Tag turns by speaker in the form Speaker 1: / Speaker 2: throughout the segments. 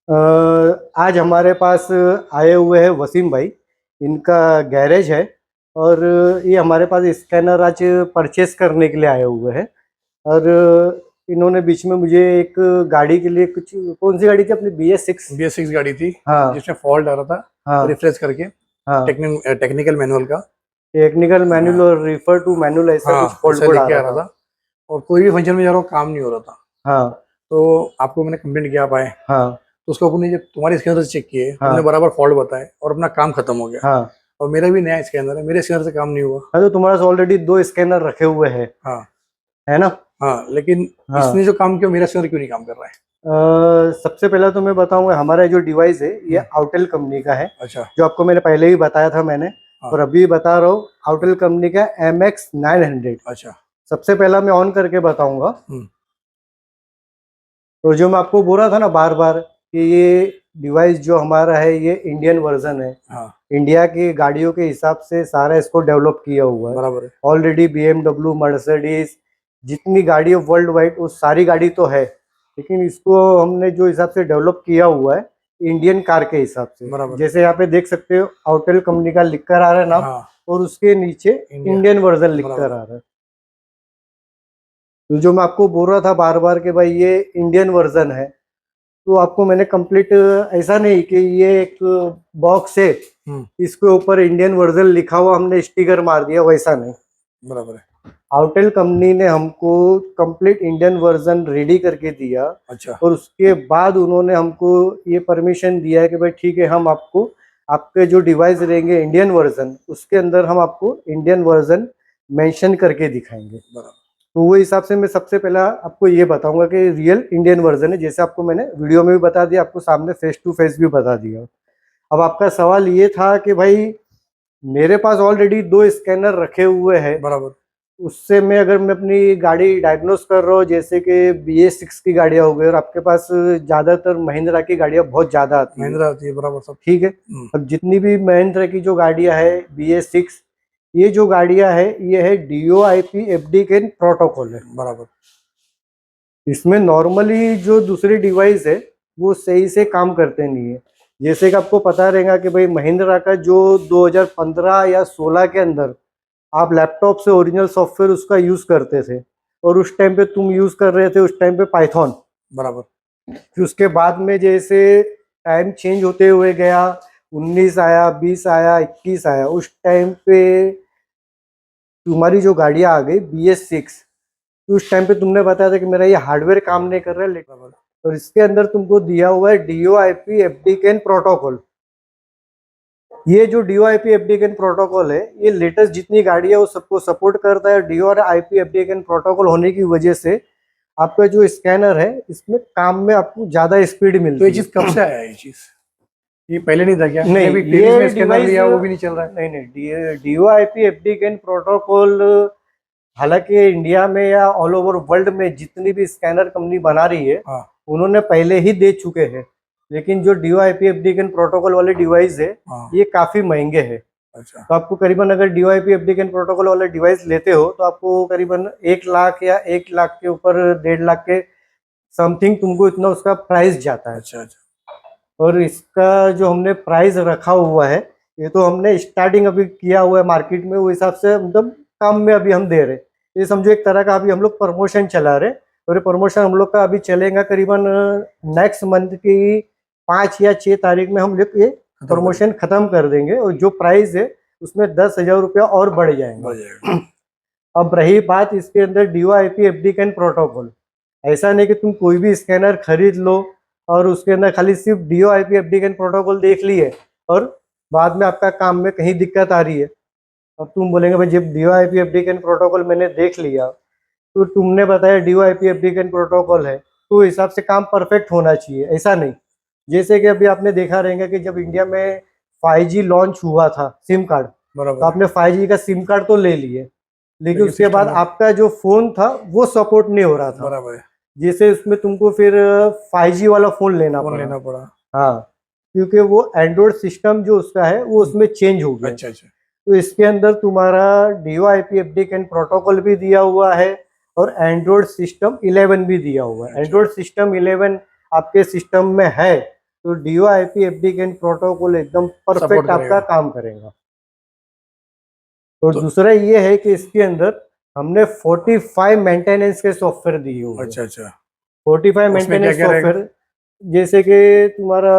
Speaker 1: आज हमारे पास आए हुए हैं वसीम भाई। इनका गैरेज है और ये हमारे पास स्कैनर आज परचेस करने के लिए आए हुए हैं। और इन्होंने बीच में मुझे एक गाड़ी के लिए कुछ, कौन सी गाड़ी थी अपनी, BS6?
Speaker 2: BS6 गाड़ी थी।
Speaker 1: हाँ
Speaker 2: जिसमें फॉल्ट आ रहा था।
Speaker 1: हाँ
Speaker 2: रिफ्रेश करके
Speaker 1: हाँ।
Speaker 2: टेक्निकल मैनुअल का।
Speaker 1: टेक्निकल मैनुअल और रिफर टू मैनुअल ऐसा कुछ
Speaker 2: हाँ,
Speaker 1: फॉल्ट
Speaker 2: ऐसा
Speaker 1: कोड आ
Speaker 2: लिख के
Speaker 1: रहा
Speaker 2: आ रहा
Speaker 1: था।
Speaker 2: था और कोई भी फंक्शन में जा रहा हो, काम नहीं हो रहा था।
Speaker 1: हाँ
Speaker 2: तो आपको मैंने कंप्लेंट किया, आप आए
Speaker 1: हाँ
Speaker 2: तो उसको अपने जब तुम्हारे स्कैनर से चेक किए, तुमने
Speaker 1: हाँ
Speaker 2: बराबर फॉल्ट बताए और अपना काम खत्म हो गया।
Speaker 1: हाँ
Speaker 2: और मेरा भी नया स्कैनर है, मेरे स्कैनर से काम नहीं हुआ।
Speaker 1: हाँ। तो तुम्हारे पास ऑलरेडी 2 स्कैनर रखे हुए हैं,
Speaker 2: हाँ
Speaker 1: है ना?
Speaker 2: हाँ, लेकिन
Speaker 1: हाँ।
Speaker 2: इसने जो काम किया, मेरा स्कैनर क्यों नहीं काम कर रहा है?
Speaker 1: सबसे पहला तो मैं बताऊंगा, हमारा जो डिवाइस है ये
Speaker 2: हम्म,
Speaker 1: आउटेल कंपनी का है।
Speaker 2: अच्छा।
Speaker 1: जो आपको मैंने पहले ही बताया था मैंने,
Speaker 2: हाँ,
Speaker 1: और अभी बता रहा हूँ, आउटेल कंपनी का MX900।
Speaker 2: अच्छा।
Speaker 1: सबसे पहला मैं ऑन करके बताऊंगा।
Speaker 2: हम्म,
Speaker 1: तो जो मैं आपको बोल रहा था ना बार बार कि ये डिवाइस जो हमारा है ये इंडियन वर्जन है।
Speaker 2: हाँ,
Speaker 1: इंडिया की गाड़ियों के हिसाब से सारा इसको डेवलप किया हुआ है।
Speaker 2: बराबर है।
Speaker 1: ऑलरेडी BMW, मर्सिडीज, जितनी गाड़ी है वर्ल्ड वाइड, वो सारी गाड़ी तो है, लेकिन इसको हमने जो हिसाब से डेवलप किया हुआ है इंडियन कार के हिसाब से।
Speaker 2: बराबर।
Speaker 1: जैसे यहाँ पे देख सकते हो आउटेल कंपनी का लिख कर आ रहा है नाम,
Speaker 2: हाँ,
Speaker 1: और उसके नीचे
Speaker 2: इंडिया।
Speaker 1: इंडियन वर्जन लिख कर
Speaker 2: बराबर है।
Speaker 1: आ रहा है। तो जो मैं आपको बोल रहा था बार बार कि भाई ये इंडियन वर्जन है, तो आपको मैंने कंप्लीट, ऐसा नहीं कि ये एक बॉक्स है
Speaker 2: हम्म,
Speaker 1: इसके ऊपर इंडियन वर्जन लिखा हुआ हमने स्टिकर मार दिया, वैसा नहीं।
Speaker 2: बराबर है।
Speaker 1: आउटेल कंपनी ने हमको कंप्लीट इंडियन वर्जन रेडी करके दिया,
Speaker 2: अच्छा,
Speaker 1: और उसके बाद उन्होंने हमको ये परमिशन दिया है कि भाई ठीक है, हम आपको आपके जो डिवाइस रहेंगे इंडियन वर्जन, उसके अंदर हम आपको इंडियन वर्जन मेंशन करके दिखाएंगे।
Speaker 2: बराबर।
Speaker 1: तो वो हिसाब से मैं सबसे पहला आपको ये बताऊंगा कि रियल इंडियन वर्जन है, जैसे आपको मैंने वीडियो में भी बता दिया, आपको सामने फेस टू फेस भी बता दिया। अब आपका सवाल ये था कि भाई मेरे पास ऑलरेडी 2 स्कैनर रखे हुए हैं,
Speaker 2: बराबर।
Speaker 1: उससे मैं अपनी गाड़ी डायग्नोस कर रहा हूँ, जैसे कि BS6 की गाड़ियाँ हो गई, और आपके पास ज़्यादातर महिंद्रा की गाड़ियाँ बहुत ज़्यादा आती है,
Speaker 2: महिंद्रा आती है, बराबर सब।
Speaker 1: ठीक है? अब जितनी भी महिंद्रा की जो गाड़ियाँ है BS6, ये जो गाड़ियाँ है ये है DOIP FD प्रोटोकॉल है।
Speaker 2: बराबर।
Speaker 1: इसमें नॉर्मली जो दूसरी डिवाइस है वो सही से काम करते नहीं है। जैसे कि आपको पता रहेगा कि भाई महिंद्रा का जो 2015 या 16 के अंदर आप लैपटॉप से ओरिजिनल सॉफ्टवेयर उसका यूज़ करते थे, और उस टाइम पे तुम यूज़ कर रहे थे उस टाइम पे पाइथन।
Speaker 2: बराबर।
Speaker 1: फिर उसके बाद में जैसे टाइम चेंज होते हुए गया, 19 आया, 20 आया, 21 आया, उस टाइम पे तुम्हारी जो गाड़ियाँ आ गई BS6, तो उस टाइम पे तुमने बताया था कि मेरा ये हार्डवेयर काम नहीं कर रहा है,
Speaker 2: बराबर।
Speaker 1: और इसके अंदर तुमको दिया हुआ है DOIP FD प्रोटोकॉल। ये जो DOIP FD प्रोटोकॉल है, ये लेटेस्ट जितनी गाड़ी है वो सबको सपोर्ट करता है। DOIP FD प्रोटोकॉल होने की वजह से आपका जो स्कैनर है इसमें काम में आपको ज्यादा स्पीड
Speaker 2: तो ये
Speaker 1: मिलती है।
Speaker 2: चीज कब से आया है? ये चीज ये पहले नहीं था क्या?
Speaker 1: नहीं,
Speaker 2: मैंने अभी टेनिस
Speaker 1: ये
Speaker 2: में स्कैनर
Speaker 1: डिवाइस
Speaker 2: लिया, वो भी नहीं चल रहा है।
Speaker 1: नहीं नहीं, DOIP FD प्रोटोकॉल हालांकि इंडिया में या ऑल ओवर वर्ल्ड में जितनी भी स्कैनर कंपनी बना रही है
Speaker 2: हाँ
Speaker 1: उन्होंने पहले ही दे चुके हैं, लेकिन जो DOIP FD प्रोटोकॉल वाले डिवाइस है
Speaker 2: हाँ।
Speaker 1: ये काफी महंगे हैं।
Speaker 2: अच्छा।
Speaker 1: तो आपको करीबन अगर DOIP FD प्रोटोकॉल वाला डिवाइस लेते हो तो आपको करीबन 1 लाख या 1 लाख के ऊपर, 1.5 लाख के समथिंग तुमको इतना उसका प्राइस जाता है।
Speaker 2: अच्छा। अच्छा।
Speaker 1: और इसका जो हमने प्राइस रखा हुआ है, ये तो हमने स्टार्टिंग अभी किया हुआ है मार्केट में, वो हिसाब से मतलब कम में अभी हम दे रहे हैं। ये समझो एक तरह का अभी हम लोग प्रमोशन चला रहे हैं, और ये प्रमोशन हम लोग का अभी चलेगा करीबन नेक्स्ट मंथ की 5 या 6 तारीख में हम लोग ये प्रमोशन खत्म कर देंगे, और जो प्राइस है उसमें 10,000 रुपया और बढ़ जाएगा।
Speaker 2: बढ़ जाएगा।
Speaker 1: अब रही बात इसके अंदर DOIP FD प्रोटोकॉल, ऐसा नहीं कि तुम कोई भी स्कैनर खरीद लो और उसके अंदर खाली सिर्फ DOIP FD प्रोटोकॉल देख लिए और बाद में आपका काम में कहीं दिक्कत आ रही है। अब तुम बोलेंगे भाई जब DOIP FD प्रोटोकॉल मैंने देख लिया, तो तुमने बताया DOIP FD प्रोटोकॉल है तो हिसाब से काम परफेक्ट होना चाहिए, ऐसा नहीं। जैसे कि अभी आपने देखा रहेगा कि जब इंडिया में 5G लॉन्च हुआ था सिम कार्ड, तो
Speaker 2: बराबर।
Speaker 1: आपने 5G का सिम कार्ड तो ले लिए, लेकिन
Speaker 2: लेकिन
Speaker 1: उसके बाद
Speaker 2: सिस्टम में
Speaker 1: आपका जो फोन था वो सपोर्ट नहीं हो रहा था।
Speaker 2: बराबर है,
Speaker 1: जैसे उसमें तुमको फिर 5G वाला फोन लेना
Speaker 2: फोन
Speaker 1: पड़ा।
Speaker 2: लेना पड़ा।
Speaker 1: हाँ, क्योंकि वो एंड्रॉयड सिस्टम जो उसका है वो उसमें चेंज हो गया।
Speaker 2: अच्छा अच्छा।
Speaker 1: तो इसके अंदर तुम्हारा DOIP FD प्रोटोकॉल भी दिया हुआ है, और एंड्रॉयड सिस्टम 11 भी दिया हुआ है।
Speaker 2: अच्छा।
Speaker 1: एंड्रॉयड सिस्टम 11 आपके सिस्टम में है तो DOIP FD कैन प्रोटोकॉल एकदम
Speaker 2: Support
Speaker 1: परफेक्ट आपका
Speaker 2: करेगा।
Speaker 1: काम करेगा। और
Speaker 2: तो-
Speaker 1: दूसरा ये है कि इसके अंदर हमने 45 मेंटेनेंस के सॉफ्टवेयर दिए हुए हैं।
Speaker 2: अच्छा अच्छा।
Speaker 1: 45
Speaker 2: उसमें क्या
Speaker 1: मेंटेनेंस
Speaker 2: क्या रहेगा?
Speaker 1: सॉफ्टवेयर, जैसे कि तुम्हारा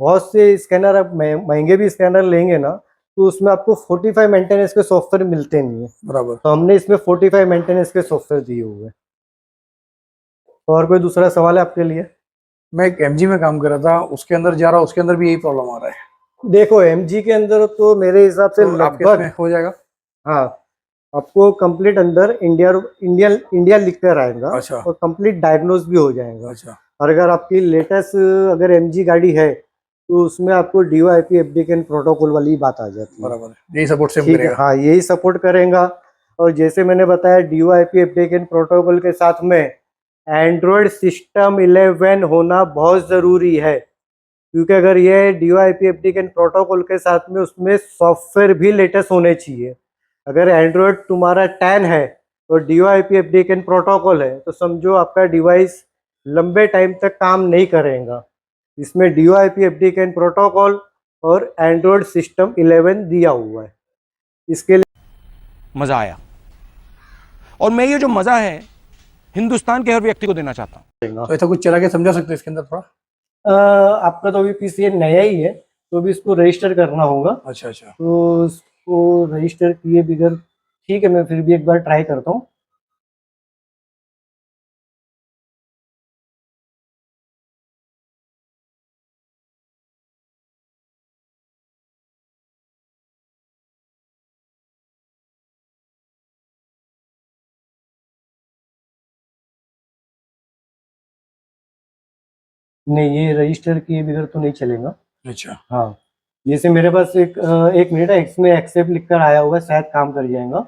Speaker 1: बहुत से स्कैनर, आप महंगे भी स्कैनर लेंगे ना, तो उसमें आपको 45 मेंटेनेंस के सॉफ्टवेयर मिलते नहीं है।
Speaker 2: बराबर।
Speaker 1: तो हमने इसमें 45 मेंटेनेंस के सॉफ्टवेयर दिए हुए हैं। और कोई दूसरा सवाल है आपके लिए?
Speaker 2: मैं एक MG में काम कर रहा था, उसके अंदर जा रहा हूँ, उसके अंदर भी यही प्रॉब्लम आ रहा है।
Speaker 1: देखो MG के अंदर तो मेरे हिसाब से
Speaker 2: तो आपके
Speaker 1: लगभग,
Speaker 2: इसमें हो जाएगा?
Speaker 1: हाँ, आपको कंप्लीट अंदर इंडिया इंडिया इंडिया लिख कर आएगा
Speaker 2: अच्छा
Speaker 1: और कंप्लीट डायग्नोज भी हो जाएगा।
Speaker 2: अच्छा।
Speaker 1: और अगर आपकी लेटेस्ट अगर MG गाड़ी है तो उसमें आपको DOIP FD कैन प्रोटोकॉल वाली बात आ जाती है।
Speaker 2: बराबर, यही सपोर्ट सेम
Speaker 1: ठीक है,
Speaker 2: करेगा।
Speaker 1: हाँ, यही सपोर्ट करेगा। और जैसे मैंने बताया DOIP FD कैन प्रोटोकॉल के साथ में एंड्रॉयड सिस्टम 11 होना बहुत ज़रूरी है, क्योंकि अगर ये DOIP FD कैन प्रोटोकॉल के साथ में उसमें सॉफ्टवेयर भी लेटेस्ट होने चाहिए। अगर एंड्रॉयड तुम्हारा 10 है और DOIP FD कैन प्रोटोकॉल है तो समझो आपका डिवाइस लंबे टाइम तक काम नहीं करेगा। इसमें DOIP FD कैन प्रोटोकॉल और एंड्रॉयड सिस्टम 11 दिया हुआ है। इसके
Speaker 3: मजा आया और मैं ये जो मजा है हिंदुस्तान के हर व्यक्ति को देना चाहता हूं।
Speaker 2: तो ऐसा कुछ चला के समझा सकते हैं इसके अंदर थोड़ा?
Speaker 1: आपका तो अभी PC नया ही है, तो अभी इसको रजिस्टर करना होगा।
Speaker 2: अच्छा अच्छा।
Speaker 1: तो इसको रजिस्टर किए बगैर, ठीक है, मैं फिर भी एक बार ट्राई करता हूँ। नहीं, ये रजिस्टर किए बगैर तो नहीं चलेगा।
Speaker 2: अच्छा
Speaker 1: हाँ, जैसे मेरे पास एक मिनट है, इसमें एक्सेप्ट लिख कर आया होगा, शायद काम कर जाएगा।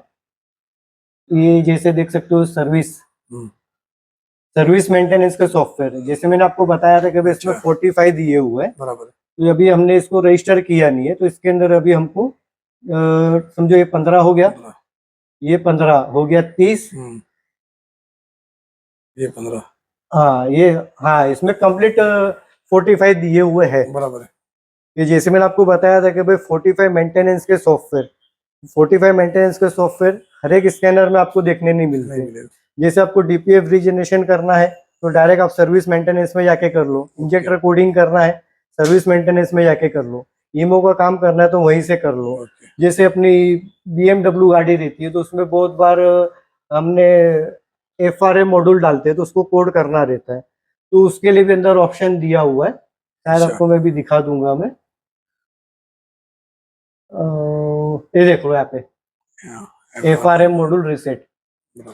Speaker 1: ये जैसे देख सकते हो सर्विस
Speaker 2: हम्म,
Speaker 1: सर्विस मेंटेनेंस का सॉफ्टवेयर है। जैसे मैंने आपको बताया था कि भाई इसमें
Speaker 2: अच्छा।
Speaker 1: 45 दिए हुए हैं।
Speaker 2: बराबर।
Speaker 1: तो अभी हमने इसको रजिस्टर किया नहीं है, तो इसके अंदर अभी हमको समझो ये 15 हो गया,
Speaker 2: 15।
Speaker 1: ये 15 हो गया, 30।
Speaker 2: ये 15।
Speaker 1: हाँ, इसमें कंप्लीट 45 दिए हुए हैं।
Speaker 2: बराबर है।
Speaker 1: ये जैसे मैंने आपको बताया था कि भाई 45 मेंटेनेंस के सॉफ्टवेयर हर एक स्कैनर में आपको देखने नहीं
Speaker 2: नहीं
Speaker 1: मिलते।
Speaker 2: मिलेगा।
Speaker 1: जैसे आपको DPF रीजनरेशन करना है तो डायरेक्ट आप सर्विस मेंटेनेंस में जाके कर लो। इंजेक्टर कोडिंग करना है, सर्विस मेंटेनेंस में जाके कर लो। ईमो का काम करना है तो वहीं से कर लो।
Speaker 2: ओके।
Speaker 1: जैसे अपनी BMW गाड़ी रहती है तो उसमें बहुत बार हमने FRA मॉड्यूल डालते हैं तो उसको कोड करना रहता है, तो उसके लिए भी अंदर ऑप्शन दिया हुआ है। शायद
Speaker 2: अच्छा।
Speaker 1: आपको मैं भी दिखा दूंगा। मैं ये देख लो यहाँ पे
Speaker 2: हाँ,
Speaker 1: FRA मॉड्यूल रिसेट।
Speaker 2: बराबर।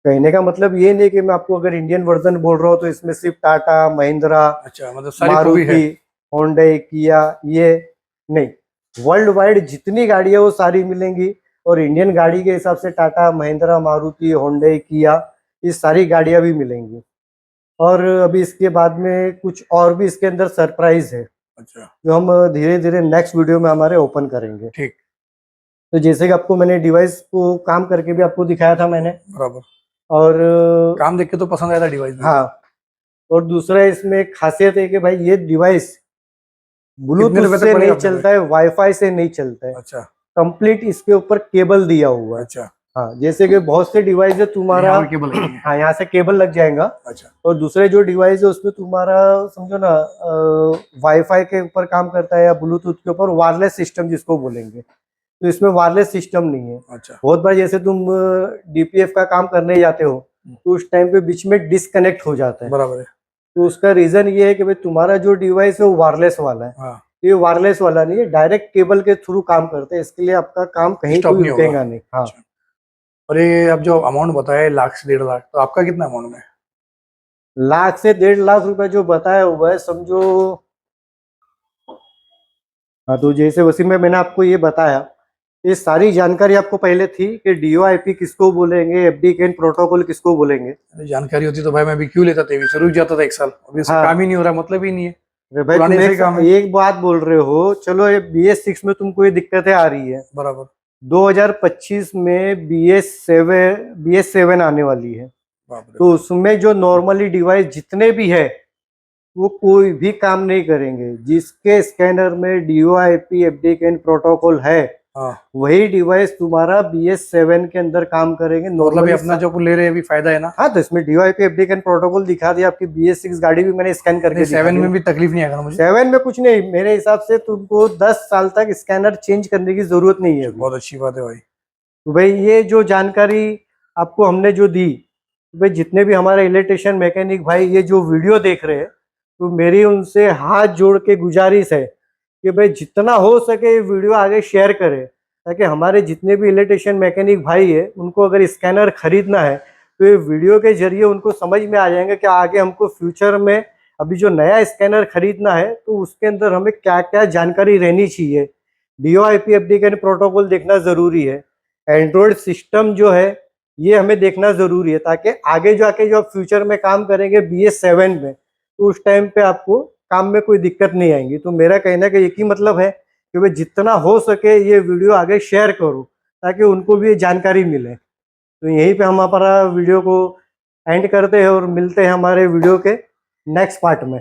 Speaker 1: कहने का मतलब ये नहीं कि मैं आपको अगर इंडियन वर्जन बोल रहा हूँ तो इसमें सिर्फ टाटा, महिंद्रा,
Speaker 2: अच्छा, मतलब सारी खूबी है।
Speaker 1: मारुति, होंडा, किया, ये नहीं, वर्ल्ड वाइड जितनी गाड़ी है वो सारी मिलेंगी। और इंडियन गाड़ी के हिसाब से टाटा, महिंद्रा, मारुति, होंडा, किया, ये सारी गाड़ियां भी मिलेंगी। और अभी इसके बाद में कुछ और भी इसके अंदर सरप्राइज है
Speaker 2: अच्छा
Speaker 1: जो हम धीरे धीरे नेक्स्ट वीडियो में हमारे ओपन करेंगे।
Speaker 2: ठीक।
Speaker 1: तो जैसे कि आपको मैंने डिवाइस को काम करके भी आपको दिखाया था मैंने,
Speaker 2: बराबर।
Speaker 1: और
Speaker 2: काम देख के तो पसंद आया था डिवाइस में।
Speaker 1: हाँ, और दूसरा इसमें एक खासियत है कि भाई ये डिवाइस
Speaker 2: कितने
Speaker 1: ब्लूटूथ
Speaker 2: रुपए तक
Speaker 1: से
Speaker 2: पड़ेगा
Speaker 1: नहीं
Speaker 2: अपने
Speaker 1: चलता है, वाईफाई से नहीं चलता है,
Speaker 2: अच्छा
Speaker 1: कंप्लीट इसके ऊपर केबल दिया हुआ है।
Speaker 2: अच्छा।
Speaker 1: हाँ, जैसे कि बहुत से डिवाइस है तुम्हारा,
Speaker 2: यहाँ पे केबल लगेंगे।
Speaker 1: हाँ, यहाँ से केबल लग जाएगा।
Speaker 2: अच्छा
Speaker 1: और दूसरे जो डिवाइस है उसमें तुम्हारा समझो ना वाईफाई के ऊपर काम करता है या ब्लूटूथ के ऊपर, वायरलेस सिस्टम जिसको बोलेंगे, तो इसमें वायरलेस सिस्टम नहीं है।
Speaker 2: अच्छा।
Speaker 1: बहुत बार जैसे तुम DPF का काम करने जाते हो तो उस टाइम पे बीच में डिस्कनेक्ट हो जाता है,
Speaker 2: बराबर है।
Speaker 1: तो उसका रीजन ये है कि भाई तुम्हारा जो डिवाइस है वो वायरलेस वाला है।
Speaker 2: हाँ,
Speaker 1: ये वायरलेस वाला नहीं है, डायरेक्ट केबल के थ्रू काम करते हैं, इसके लिए आपका काम कहीं
Speaker 2: Stop
Speaker 1: कोई
Speaker 2: नहीं होगा।
Speaker 1: रुकेगा नहीं। हाँ,
Speaker 2: अच्छा। और ये आप जो अमाउंट बताया 1 लाख से 1.5 लाख, तो आपका कितना अमाउंट में?
Speaker 1: लाख से 1.5 लाख रुपए जो बताया हुआ है समझो। हाँ, तो जैसे वसीम में मैंने आपको ये बताया, ये सारी जानकारी आपको पहले थी कि DOIP किसको बोलेंगे, FD कैन प्रोटोकॉल किसको बोलेंगे।
Speaker 2: अरे जानकारी होती तो भाई मैं भी क्यों लेता, तेवी से रुक जाता था 1 साल। अभी इसका
Speaker 1: हाँ।
Speaker 2: काम ही नहीं हो रहा, मतलब ही नहीं है।
Speaker 1: अरे भाई
Speaker 2: पुराने
Speaker 1: तुम
Speaker 2: से ही काम है।
Speaker 1: एक बात बोल रहे हो, चलो ये BS6 में तुमको ये दिक्कतें आ रही है,
Speaker 2: बराबर।
Speaker 1: 2025 में BS7 आने वाली है,
Speaker 2: बाप रे
Speaker 1: तो
Speaker 2: बाप।
Speaker 1: उसमें जो नॉर्मली डिवाइस जितने भी है वो कोई भी काम नहीं करेंगे। जिसके स्कैनर में DOIP FDKN प्रोटोकॉल है
Speaker 2: हाँ,
Speaker 1: वही डिवाइस तुम्हारा BS7 के अंदर काम करेंगे।
Speaker 2: मतलब
Speaker 1: नॉर्मली
Speaker 2: अपना जो ले रहे हैं अभी फायदा है ना।
Speaker 1: हाँ, तो इसमें DOIP FDKN प्रोटोकॉल दिखा दिया। आपकी BS6 गाड़ी भी मैंने स्कैन करके दिखा
Speaker 2: 7
Speaker 1: दी।
Speaker 2: में भी तकलीफ नहीं आएगा ना मुझे।
Speaker 1: 7 में कुछ नहीं, मेरे हिसाब से तुमको 10 साल तक स्कैनर चेंज करने की जरूरत नहीं है अभी।
Speaker 2: बहुत अच्छी बात है भाई।
Speaker 1: तो भाई ये जो जानकारी आपको हमने जो दी, तो भाई जितने भी हमारे इलेक्ट्रिशियन मैकेनिक भाई ये जो वीडियो देख रहे हैं, तो मेरी उनसे हाथ जोड़ के गुजारिश है कि भाई जितना हो सके ये वीडियो आगे शेयर करें, ताकि हमारे जितने भी इलेक्ट्रिशियन मैकेनिक भाई है उनको अगर स्कैनर खरीदना है तो ये वीडियो के जरिए उनको समझ में आ जाएंगे कि आगे हमको फ्यूचर में अभी जो नया स्कैनर खरीदना है तो उसके अंदर हमें क्या क्या जानकारी रहनी चाहिए। DOIP FDKN प्रोटोकॉल देखना ज़रूरी है। एंड्रॉयड सिस्टम जो है ये हमें देखना ज़रूरी है, ताकि आगे जाके जो आप फ्यूचर में काम करेंगे BS7 में, तो उस टाइम पे आपको काम में कोई दिक्कत नहीं आएंगी। तो मेरा कहने का एक ही मतलब है कि भाई जितना हो सके ये वीडियो आगे शेयर करो, ताकि उनको भी ये जानकारी मिले। तो यहीं पे हम हमारा वीडियो को एंड करते हैं और मिलते हैं हमारे वीडियो के नेक्स्ट पार्ट में।